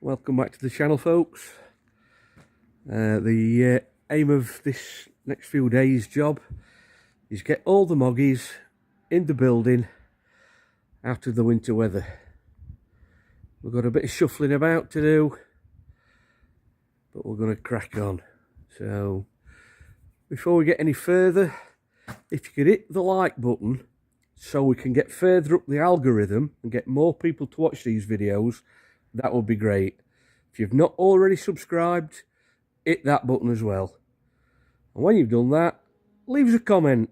Welcome back to the channel, folks. The aim of this next few days job is get all the moggies in the building out of the winter weather. We've got a bit of shuffling about to do, but we're going to crack on. So before we get any further, if you could hit the like button so we can get further up the algorithm and get more people to watch these videos, that would be great. If you've not already subscribed, hit that button as well. And when you've done that, leave us a comment.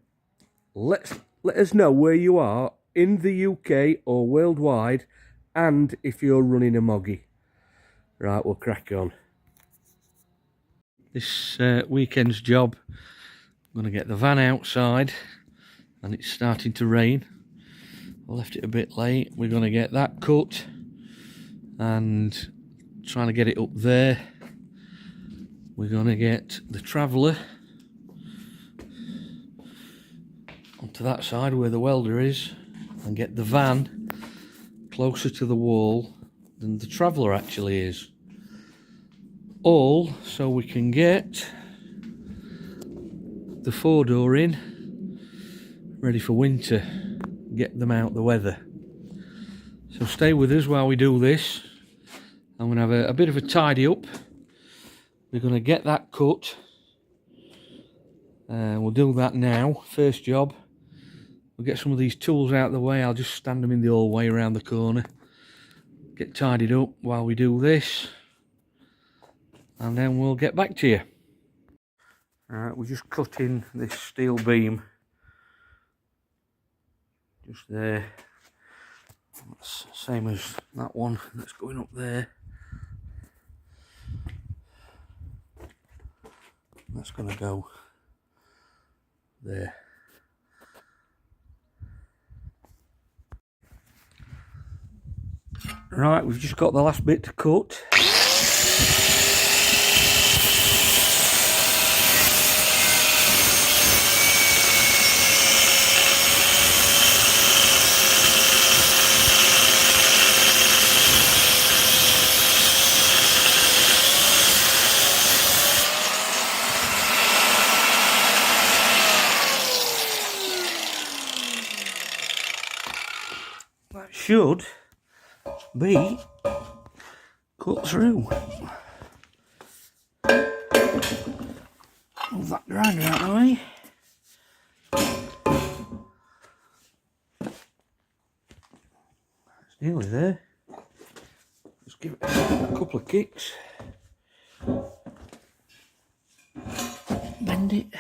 Let us know where you are in the UK or worldwide, and if you're running a moggy. Right, we'll crack on. This weekend's job, I'm going to get the van outside, and it's starting to rain. I left it a bit late. We're going to get that cut and trying to get it up there. We're going to get the traveller onto that side where the welder is and get the van closer to the wall than the traveller actually is. All so we can get the 4-door in, ready for winter, get them out the weather. So stay with us while we do this. I'm going to have a bit of a tidy up. We're going to get that cut. We'll do that now. First job. We'll get some of these tools out of the way. I'll just stand them in the hallway around the corner. Get tidied up while we do this. And then we'll get back to you. Alright, we're just cutting this steel beam. Just there. That's same as that one that's going up there. That's going to go there. Right, we've just got the last bit to cut. That should be cut through. Move that grinder out of the way. It's nearly there. Just give it a couple of kicks. Bend it.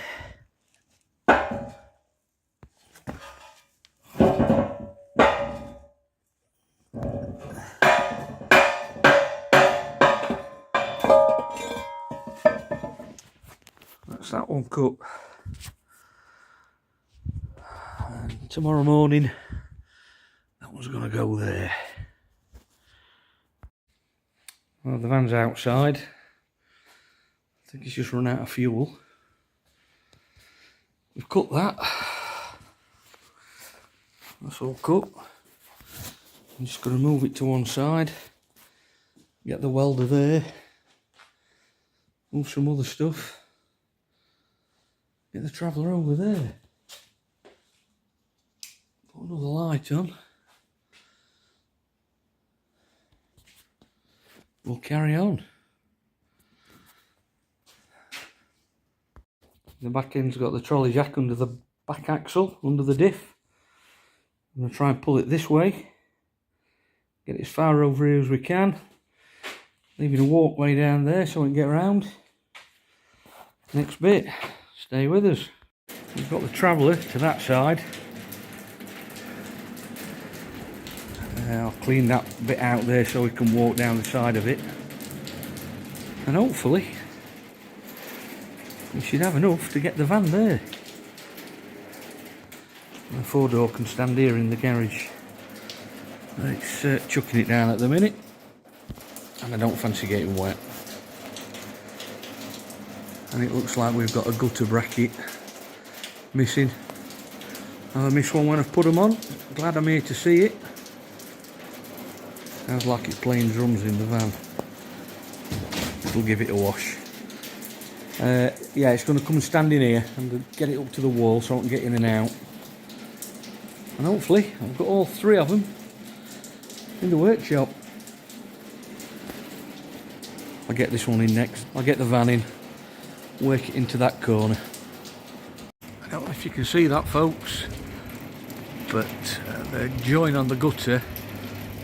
That's that one cut. And tomorrow morning, that one's going to go there. Well, the van's outside. I think it's just run out of fuel. We've cut that. That's all cut. I'm just going to move it to one side. Get the welder there. Move some other stuff. Get the traveller over there. Put another light on. We'll carry on. The back end's got the trolley jack under the back axle, under the diff. I'm going to try and pull it this way. Get it as far over here as we can. Leaving a walkway down there so we can get around. Next bit. Stay with us. We've got the traveller to that side. I'll clean that bit out there so we can walk down the side of it. And hopefully we should have enough to get the van there. The 4-door can stand here in the garage. It's chucking it down at the minute. And I don't fancy getting wet. And it looks like we've got a gutter bracket missing. I missed one when I've put them on. Glad I'm here to see it. Sounds like it's playing drums in the van. It'll give it a wash. Yeah, it's going to come and stand in here and get it up to the wall so I can get in and out. And hopefully I've got all 3 of them in the workshop. I'll get this one in next. I'll get the van in, work it into that corner. I don't know if you can see that, folks, but the join on the gutter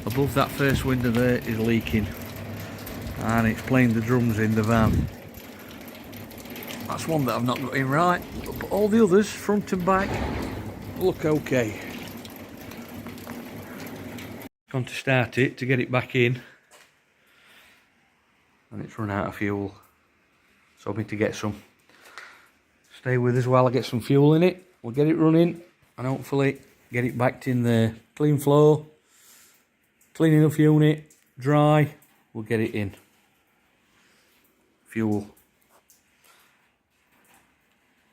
above that first window there is leaking, and it's playing the drums in the van. That's one that I've not got in right, but all the others, front and back, look okay. Gone to start it to get it back in, and it's run out of fuel, so I need to get some. Stay with us while I get some fuel in it. We'll get it running and hopefully get it backed in there. Clean flow, clean enough unit, dry, we'll get it in. Fuel.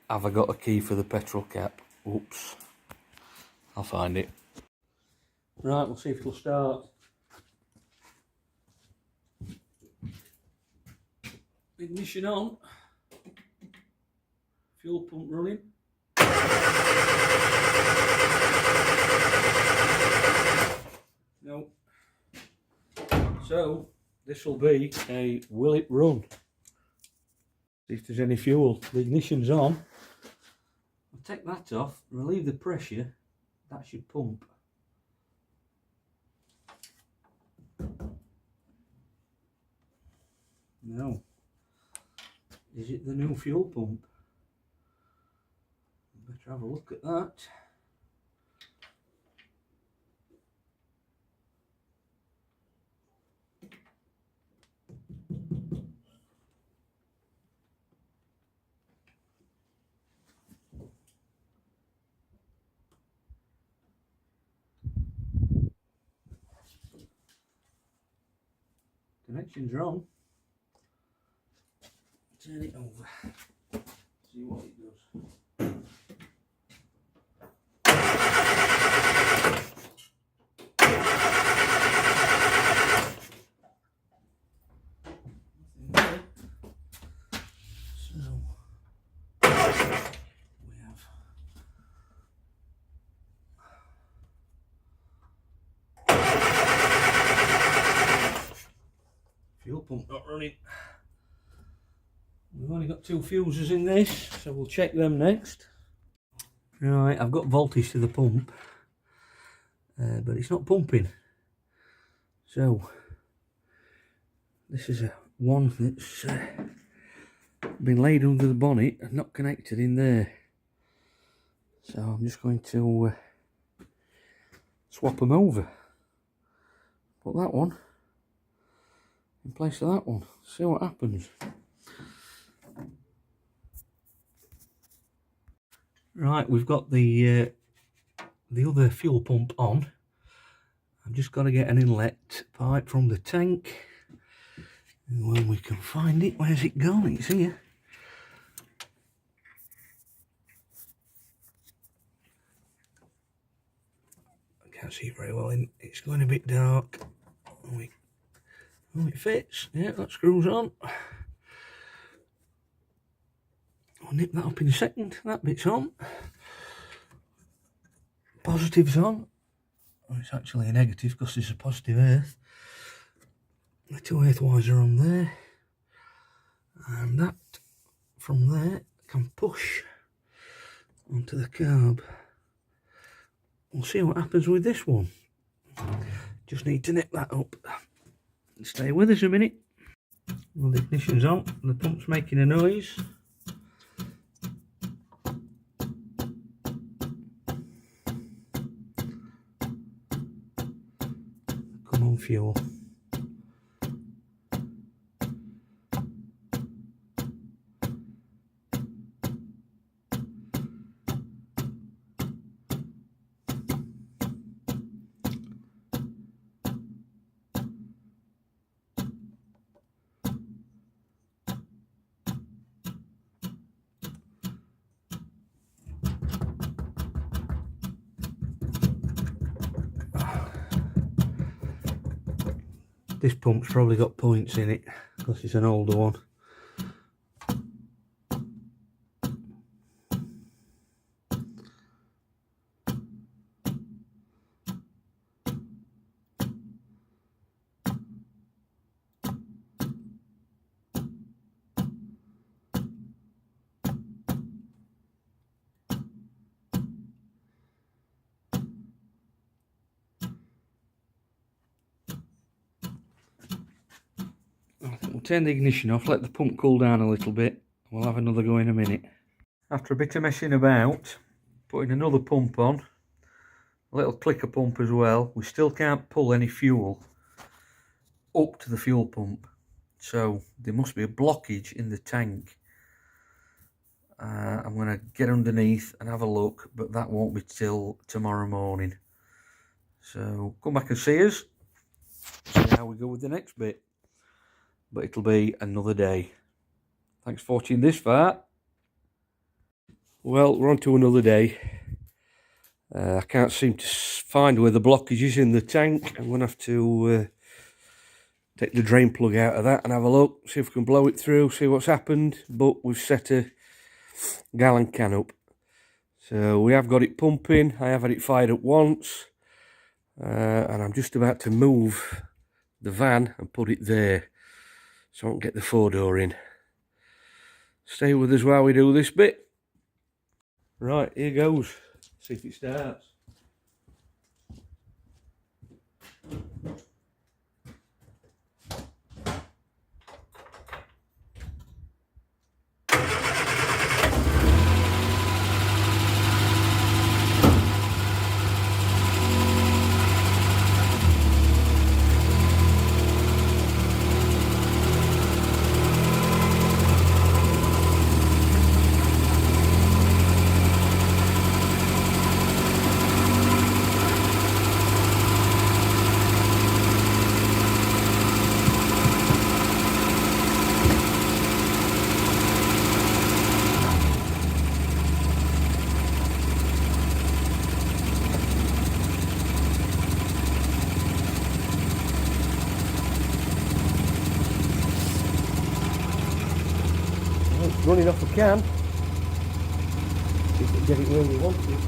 Have I got a key for the petrol cap? Oops. I'll find it. Right, we'll see if it'll start. Ignition on. Fuel pump running. No. So this will be a will it run? See if there's any fuel. The ignition's on. I'll take that off, relieve the pressure. That should pump. No. Is it the new fuel pump? Better have a look at that. Connections are on. Turn it over. See what it does. Fuel pump not running. We've only got 2 fuses in this, so we'll check them next. Right, I've got voltage to the pump, but it's not pumping. So this is a one that's been laid under the bonnet and not connected in there. So I'm just going to swap them over. Put that one in place of that one. See what happens. Right, we've got the other fuel pump on. I've just got to get an inlet pipe from the tank. And when we can find it, where's it gone? It's here. I can't see very well. It's going a bit dark. Oh, it fits. Yeah, that screws on. I'll nip that up in a second. That bit's on. Positive's on. Oh, it's actually a negative because there's a positive earth. The 2 earth wires are on there. And that from there can push onto the carb. We'll see what happens with this one. Just need to nip that up. Stay with us a minute. Well, the ignition's on. The pump's making a noise. Come on, fuel. This pump's probably got points in it because it's an older one. We'll turn the ignition off, let the pump cool down a little bit. We'll have another go in a minute. After a bit of messing about, putting another pump on, a little clicker pump as well, we still can't pull any fuel up to the fuel pump. So there must be a blockage in the tank. I'm going to get underneath and have a look, but that won't be till tomorrow morning. So come back and see us, see how we go with the next bit. But it'll be another day. Thanks for watching this far. Well, we're on to another day. I can't seem to find where the blockage is in the tank. I'm going to have to take the drain plug out of that and have a look, see if we can blow it through, see what's happened. But we've set a gallon can up. So we have got it pumping. I have had it fired up once. And I'm just about to move the van and put it there, so I won't get the 4-door in. Stay with us while we do this bit. Right, here goes. See if it starts. It's running off a can. See if we can get it where we want it.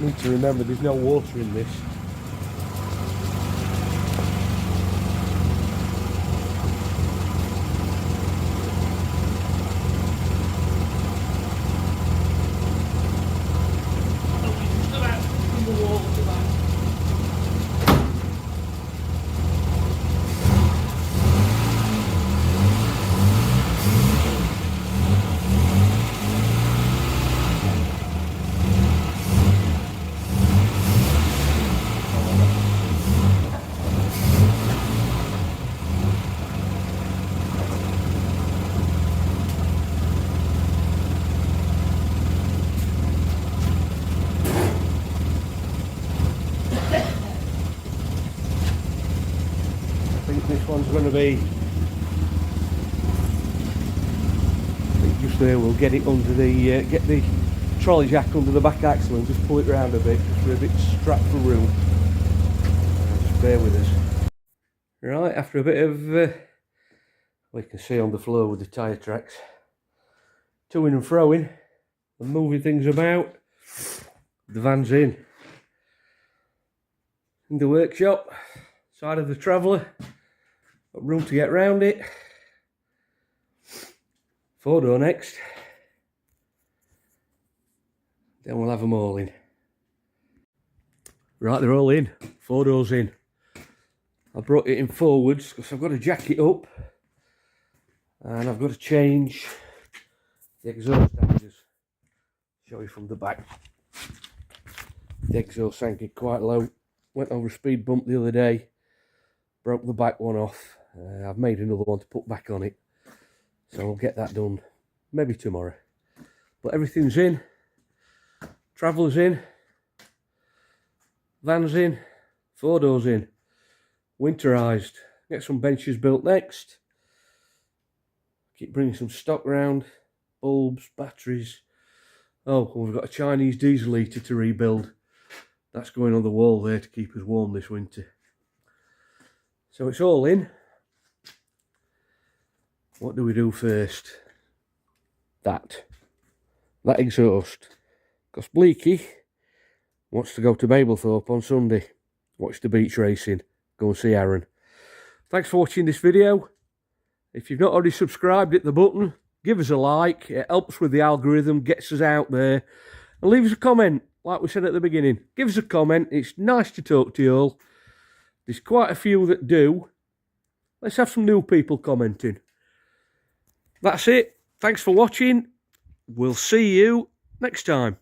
Need to remember there's no water in this. one's going to be, I think just there, we'll get it under the, get the trolley jack under the back axle and just pull it round a bit, because we're a bit strapped for room. Just bear with us. Right, after a bit of, well, you can see on the floor with the tyre tracks, to-ing and fro-ing and moving things about, the van's in the workshop, side of the traveller, got room to get round it. 4-door next, then we'll have them all in. Right, they're all in, 4 doors in. I brought it in forwards because I've got to jack it up and I've got to change the exhaust anchors. Show you from the back. The exhaust anchor quite low. Went over a speed bump the other day, broke the back one off. I've made another one to put back on it, so I'll get that done maybe tomorrow. But everything's in, traveller's in, van's in, 4 doors in, winterised. Get some benches built next. Keep bringing some stock round, bulbs, batteries. Oh, we've got a Chinese diesel heater to rebuild. That's going on the wall there to keep us warm this winter. So it's all in. What do we do first? That exhaust. Because Bleaky wants to go to Mablethorpe on Sunday. Watch the beach racing. Go and see Aaron. Thanks for watching this video. If you've not already subscribed, hit the button. Give us a like. It helps with the algorithm, gets us out there. And leave us a comment, like we said at the beginning. Give us a comment. It's nice to talk to you all. There's quite a few that do. Let's have some new people commenting. That's it. Thanks for watching. We'll see you next time.